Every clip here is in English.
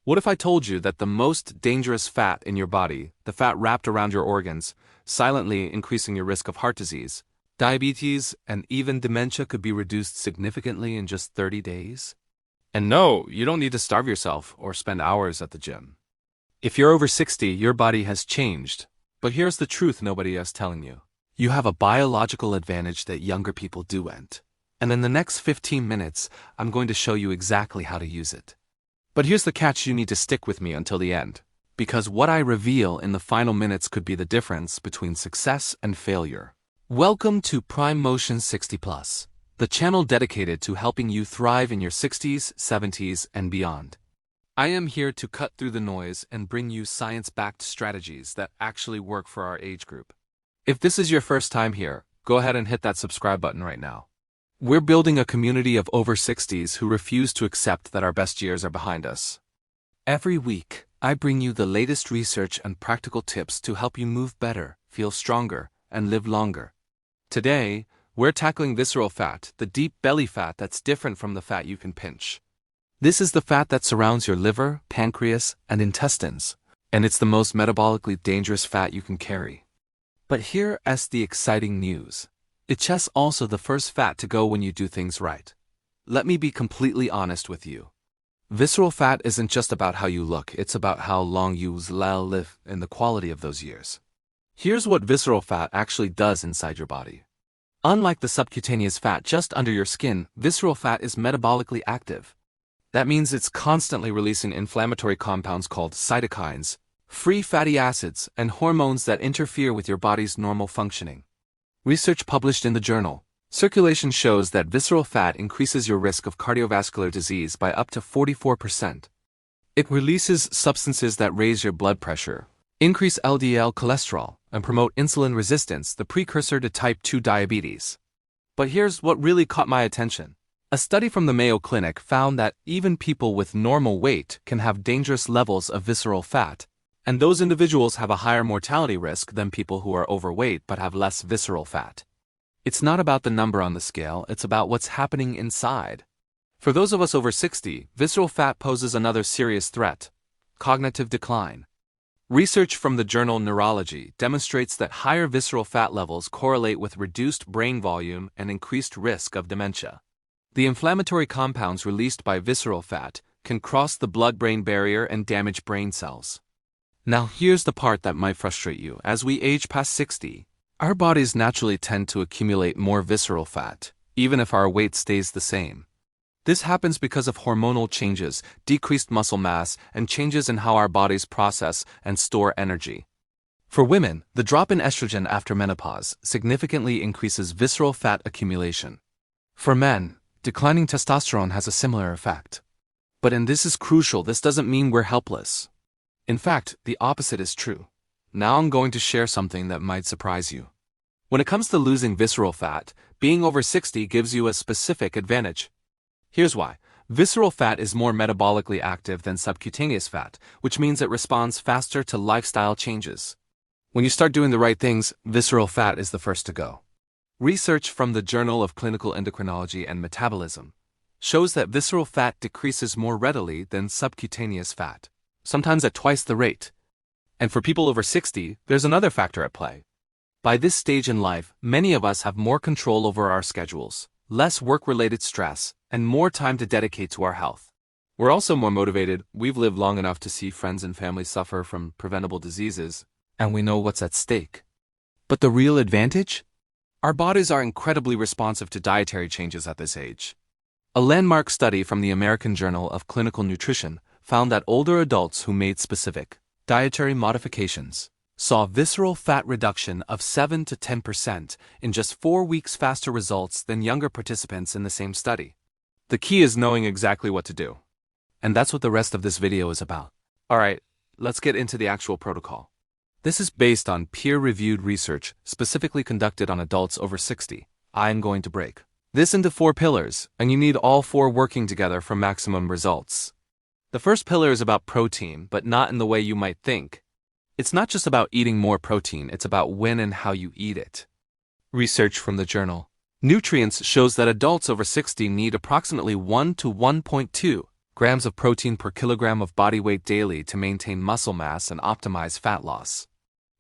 What if I told you that the most dangerous fat in your body, the fat wrapped around your organs, silently increasing your risk of heart disease, diabetes, and even dementia could be reduced significantly in just 30 days? And no, you don't need to starve yourself or spend hours at the gym. If you're over 60, your body has changed. But here's the truth nobody is telling you. You have a biological advantage that younger people don't. And in the next 15 minutes, I'm going to show you exactly how to use it. But here's the catch: you need to stick with me until the end, because what I reveal in the final minutes could be the difference between success and failure. Welcome to Prime Motion 60 Plus, the channel dedicated to helping you thrive in your 60s, 70s, and beyond. I am here to cut through the noise and bring you science-backed strategies that actually work for our age group. If this is your first time here, go ahead and hit that subscribe button right now. We're building a community of over 60s who refuse to accept that our best years are behind us. Every week, I bring you the latest research and practical tips to help you move better, feel stronger, and live longer. Today, we're tackling visceral fat, the deep belly fat that's different from the fat you can pinch. This is the fat that surrounds your liver, pancreas, and intestines, and it's the most metabolically dangerous fat you can carry. But here's the exciting news. It's also the first fat to go when you do things right. Let me be completely honest with you. Visceral fat isn't just about how you look, it's about how long you live and the quality of those years. Here's what visceral fat actually does inside your body. Unlike the subcutaneous fat just under your skin, visceral fat is metabolically active. That means it's constantly releasing inflammatory compounds called cytokines, free fatty acids, and hormones that interfere with your body's normal functioning. Research published in the journal Circulation shows that visceral fat increases your risk of cardiovascular disease by up to 44%. It releases substances that raise your blood pressure, increase LDL cholesterol, and promote insulin resistance, the precursor to type 2 diabetes. But here's what really caught my attention. A study from the Mayo Clinic found that even people with normal weight can have dangerous levels of visceral fat, and those individuals have a higher mortality risk than people who are overweight but have less visceral fat. It's not about the number on the scale, it's about what's happening inside. For those of us over 60, visceral fat poses another serious threat: cognitive decline. Research from the journal Neurology demonstrates that higher visceral fat levels correlate with reduced brain volume and increased risk of dementia. The inflammatory compounds released by visceral fat can cross the blood-brain barrier and damage brain cells. Now here's the part that might frustrate you. As we age past 60, our bodies naturally tend to accumulate more visceral fat, even if our weight stays the same. This happens because of hormonal changes, decreased muscle mass, and changes in how our bodies process and store energy. For women, the drop in estrogen after menopause significantly increases visceral fat accumulation. For men, declining testosterone has a similar effect. And this is crucial, this doesn't mean we're helpless. In fact, the opposite is true. Now I'm going to share something that might surprise you. When it comes to losing visceral fat, being over 60 gives you a specific advantage. Here's why. Visceral fat is more metabolically active than subcutaneous fat, which means it responds faster to lifestyle changes. When you start doing the right things, visceral fat is the first to go. Research from the Journal of Clinical Endocrinology and Metabolism shows that visceral fat decreases more readily than subcutaneous fat, sometimes at twice the rate. And for people over 60, there's another factor at play. By this stage in life, many of us have more control over our schedules, less work-related stress, and more time to dedicate to our health. We're also more motivated. We've lived long enough to see friends and family suffer from preventable diseases, and we know what's at stake. But the real advantage? Our bodies are incredibly responsive to dietary changes at this age. A landmark study from the American Journal of Clinical Nutrition found that older adults who made specific dietary modifications saw visceral fat reduction of 7 to 10% in just 4 weeks, faster results than younger participants in the same study. The key is knowing exactly what to do. And that's what the rest of this video is about. Alright, let's get into the actual protocol. This is based on peer-reviewed research specifically conducted on adults over 60. I'm going to break this into 4 pillars, and you need all 4 working together for maximum results. The first pillar is about protein, but not in the way you might think. It's not just about eating more protein, it's about when and how you eat it. Research from the journal Nutrients shows that adults over 60 need approximately 1 to 1.2 grams of protein per kilogram of body weight daily to maintain muscle mass and optimize fat loss.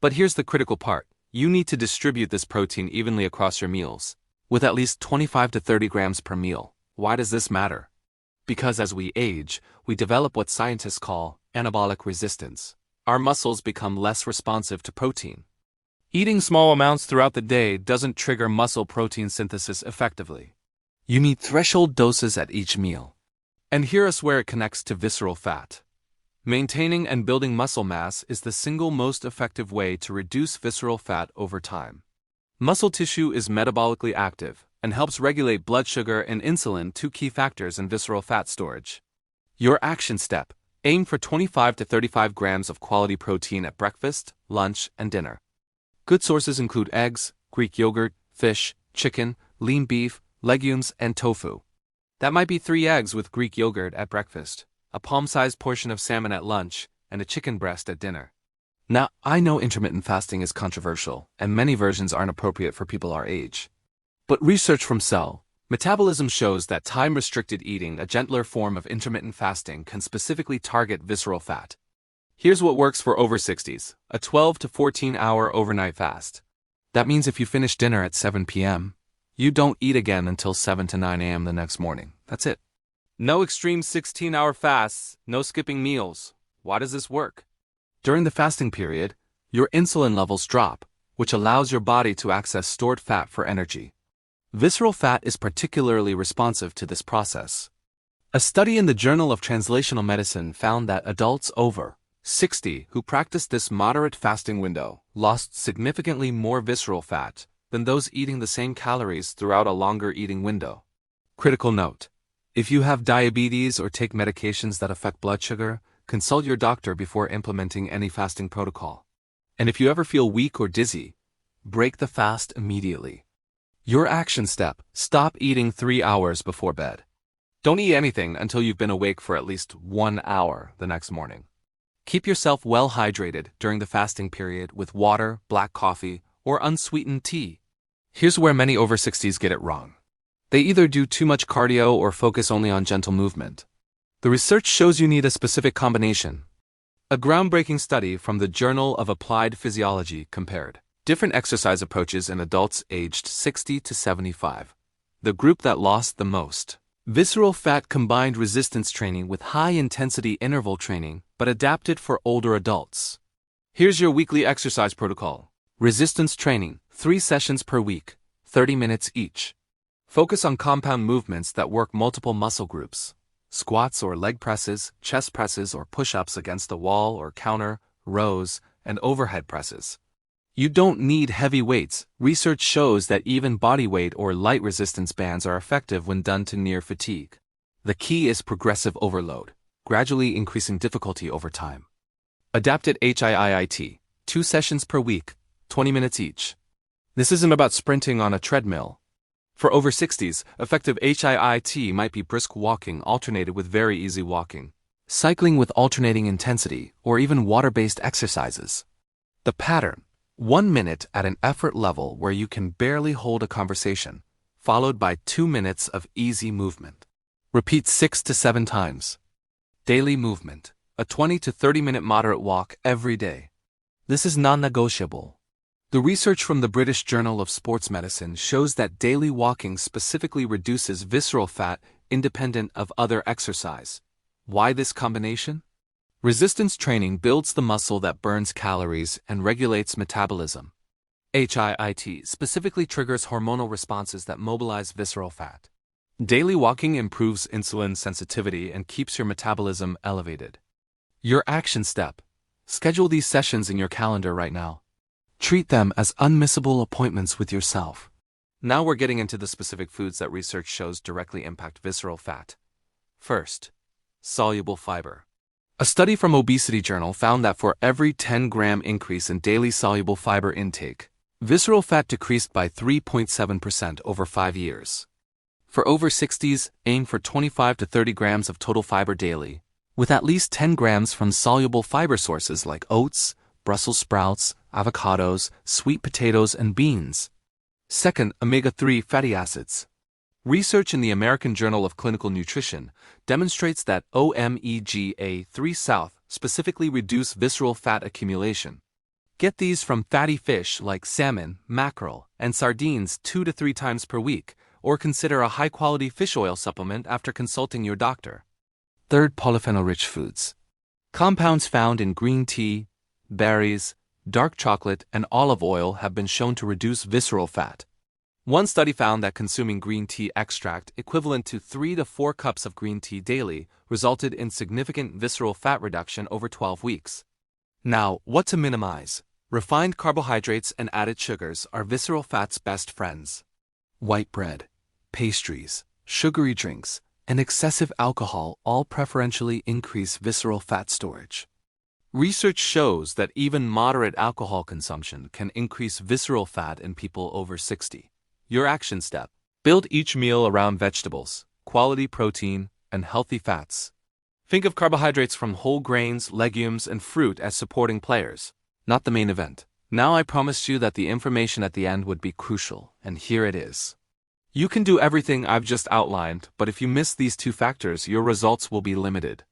But here's the critical part. You need to distribute this protein evenly across your meals, with at least 25 to 30 grams per meal. Why does this matter? Because as we age, we develop what scientists call anabolic resistance. Our muscles become less responsive to protein. Eating small amounts throughout the day doesn't trigger muscle protein synthesis effectively. You need threshold doses at each meal. And here's where it connects to visceral fat. Maintaining and building muscle mass is the single most effective way to reduce visceral fat over time. Muscle tissue is metabolically active and helps regulate blood sugar and insulin, two key factors in visceral fat storage. Your action step: aim for 25 to 35 grams of quality protein at breakfast, lunch, and dinner. Good sources include eggs, Greek yogurt, fish, chicken, lean beef, legumes, and tofu. That might be 3 eggs with Greek yogurt at breakfast, a palm-sized portion of salmon at lunch, and a chicken breast at dinner. Now, I know intermittent fasting is controversial, and many versions aren't appropriate for people our age. But research from Cell Metabolism shows that time-restricted eating, a gentler form of intermittent fasting, can specifically target visceral fat. Here's what works for over 60s: a 12 to 14-hour overnight fast. That means if you finish dinner at 7 p.m., you don't eat again until 7 to 9 a.m. the next morning. That's it. No extreme 16-hour fasts, no skipping meals. Why does this work? During the fasting period, your insulin levels drop, which allows your body to access stored fat for energy. Visceral fat is particularly responsive to this process. A study in the Journal of Translational Medicine found that adults over 60 who practiced this moderate fasting window lost significantly more visceral fat than those eating the same calories throughout a longer eating window. Critical note: if you have diabetes or take medications that affect blood sugar, consult your doctor before implementing any fasting protocol. And if you ever feel weak or dizzy, break the fast immediately. Your action step: stop eating 3 hours before bed. Don't eat anything until you've been awake for at least 1 hour the next morning. Keep yourself well hydrated during the fasting period with water, black coffee, or unsweetened tea. Here's where many over 60s get it wrong. They either do too much cardio or focus only on gentle movement. The research shows you need a specific combination. A groundbreaking study from the Journal of Applied Physiology compared different exercise approaches in adults aged 60 to 75. The group that lost the most visceral fat combined resistance training with high-intensity interval training, but adapted for older adults. Here's your weekly exercise protocol. Resistance training, 3 sessions per week, 30 minutes each. Focus on compound movements that work multiple muscle groups: squats or leg presses, chest presses or push-ups against the wall or counter, rows, and overhead presses. You don't need heavy weights. Research shows that even body weight or light resistance bands are effective when done to near fatigue. The key is progressive overload, gradually increasing difficulty over time. Adapted HIIT, 2 sessions per week, 20 minutes each. This isn't about sprinting on a treadmill. For over 60s, effective HIIT might be brisk walking alternated with very easy walking, cycling with alternating intensity, or even water-based exercises. The pattern: 1 minute at an effort level where you can barely hold a conversation, followed by 2 minutes of easy movement. Repeat 6 to 7 times. Daily movement: a 20 to 30-minute moderate walk every day. This is non-negotiable. The research from the British Journal of Sports Medicine shows that daily walking specifically reduces visceral fat independent of other exercise. Why this combination? Resistance training builds the muscle that burns calories and regulates metabolism. HIIT specifically triggers hormonal responses that mobilize visceral fat. Daily walking improves insulin sensitivity and keeps your metabolism elevated. Your action step: schedule these sessions in your calendar right now. Treat them as unmissable appointments with yourself. Now we're getting into the specific foods that research shows directly impact visceral fat. First, soluble fiber. A study from Obesity Journal found that for every 10-gram increase in daily soluble fiber intake, visceral fat decreased by 3.7% over 5 years. For over 60s, aim for 25 to 30 grams of total fiber daily, with at least 10 grams from soluble fiber sources like oats, Brussels sprouts, avocados, sweet potatoes, and beans. Second, omega-3 fatty acids. Research in the American Journal of Clinical Nutrition demonstrates that omega-3 South specifically reduce visceral fat accumulation. Get these from fatty fish like salmon, mackerel, and sardines 2 to 3 times per week, or consider a high-quality fish oil supplement after consulting your doctor. Third, polyphenol-rich foods. Compounds found in green tea, berries, dark chocolate, and olive oil have been shown to reduce visceral fat. One study found that consuming green tea extract equivalent to 3 to 4 cups of green tea daily resulted in significant visceral fat reduction over 12 weeks. Now, what to minimize? Refined carbohydrates and added sugars are visceral fat's best friends. White bread, pastries, sugary drinks, and excessive alcohol all preferentially increase visceral fat storage. Research shows that even moderate alcohol consumption can increase visceral fat in people over 60. Your action step: build each meal around vegetables, quality protein, and healthy fats. Think of carbohydrates from whole grains, legumes, and fruit as supporting players, not the main event. Now I promised you that the information at the end would be crucial, and here it is. You can do everything I've just outlined, but if you miss these 2 factors, your results will be limited.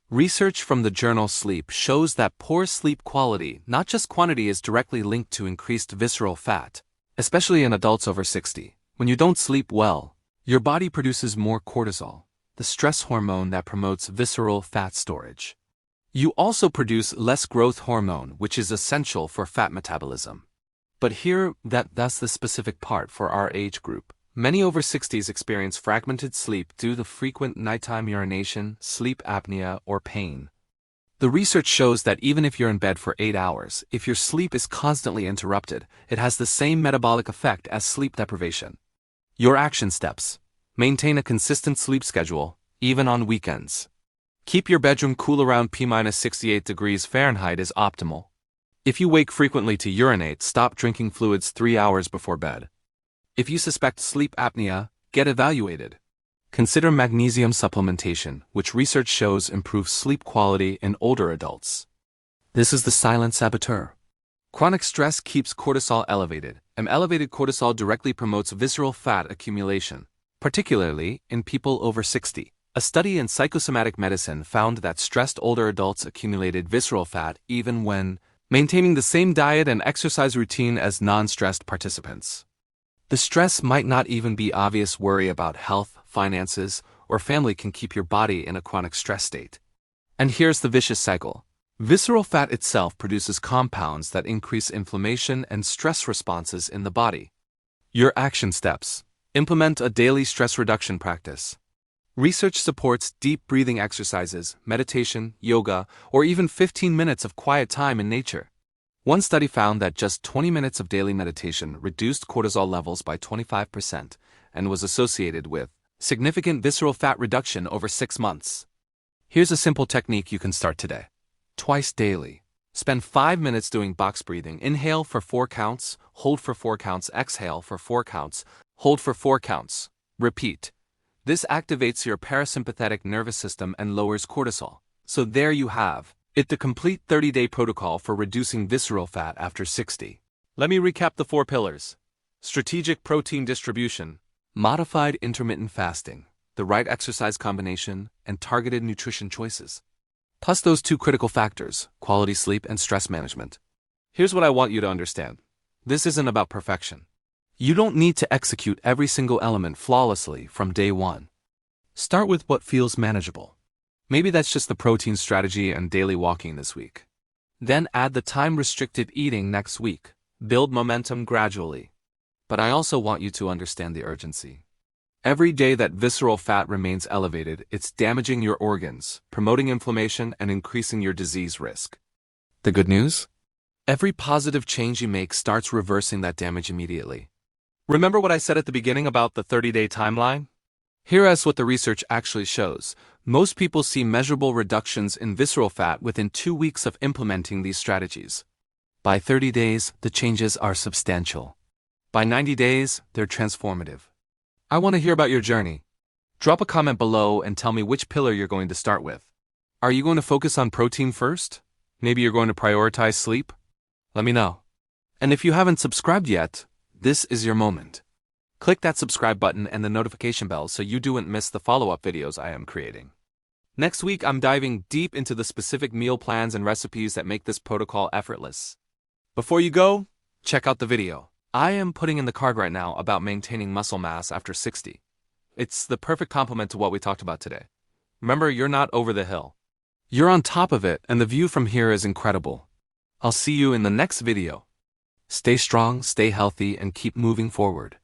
Research from the journal Sleep shows that poor sleep quality, not just quantity, is directly linked to increased visceral fat, especially in adults over 60. When you don't sleep well, your body produces more cortisol, the stress hormone that promotes visceral fat storage. You also produce less growth hormone, which is essential for fat metabolism. But that's the specific part for our age group. Many over 60s experience fragmented sleep due to frequent nighttime urination, sleep apnea, or pain. The research shows that even if you're in bed for 8 hours, if your sleep is constantly interrupted, it has the same metabolic effect as sleep deprivation. Your action steps: maintain a consistent sleep schedule, even on weekends. Keep your bedroom cool around P-68 degrees Fahrenheit is optimal. If you wake frequently to urinate, stop drinking fluids 3 hours before bed. If you suspect sleep apnea, get evaluated. Consider magnesium supplementation, which research shows improves sleep quality in older adults. This is the silent saboteur. Chronic stress keeps cortisol elevated, and elevated cortisol directly promotes visceral fat accumulation, particularly in people over 60. A study in psychosomatic medicine found that stressed older adults accumulated visceral fat even when maintaining the same diet and exercise routine as non-stressed participants. The stress might not even be obvious. Worry about health, finances, or family can keep your body in a chronic stress state. And here's the vicious cycle. Visceral fat itself produces compounds that increase inflammation and stress responses in the body. Your action steps: implement a daily stress reduction practice. Research supports deep breathing exercises, meditation, yoga, or even 15 minutes of quiet time in nature. One study found that just 20 minutes of daily meditation reduced cortisol levels by 25% and was associated with significant visceral fat reduction over 6 months. Here's a simple technique you can start today. Twice daily. Spend 5 minutes doing box breathing. Inhale for 4 counts, hold for 4 counts, exhale for 4 counts, hold for 4 counts. Repeat. This activates your parasympathetic nervous system and lowers cortisol. So there you have it, the complete 30-day protocol for reducing visceral fat after 60. Let me recap the 4 pillars. Strategic protein distribution, modified intermittent fasting, the right exercise combination, and targeted nutrition choices. Plus those 2 critical factors, quality sleep and stress management. Here's what I want you to understand. This isn't about perfection. You don't need to execute every single element flawlessly from day 1. Start with what feels manageable. Maybe that's just the protein strategy and daily walking this week. Then add the time-restricted eating next week. Build momentum gradually. But I also want you to understand the urgency. Every day that visceral fat remains elevated, it's damaging your organs, promoting inflammation, and increasing your disease risk. The good news? Every positive change you make starts reversing that damage immediately. Remember what I said at the beginning about the 30-day timeline? Here is what the research actually shows. Most people see measurable reductions in visceral fat within 2 weeks of implementing these strategies. By 30 days, the changes are substantial. By 90 days, they're transformative. I want to hear about your journey. Drop a comment below and tell me which pillar you're going to start with. Are you going to focus on protein first? Maybe you're going to prioritize sleep? Let me know. And if you haven't subscribed yet, this is your moment. Click that subscribe button and the notification bell so you don't miss the follow-up videos I am creating. Next week, I'm diving deep into the specific meal plans and recipes that make this protocol effortless. Before you go, check out the video I am putting in the card right now about maintaining muscle mass after 60. It's the perfect complement to what we talked about today. Remember, you're not over the hill. You're on top of it, and the view from here is incredible. I'll see you in the next video. Stay strong, stay healthy, and keep moving forward.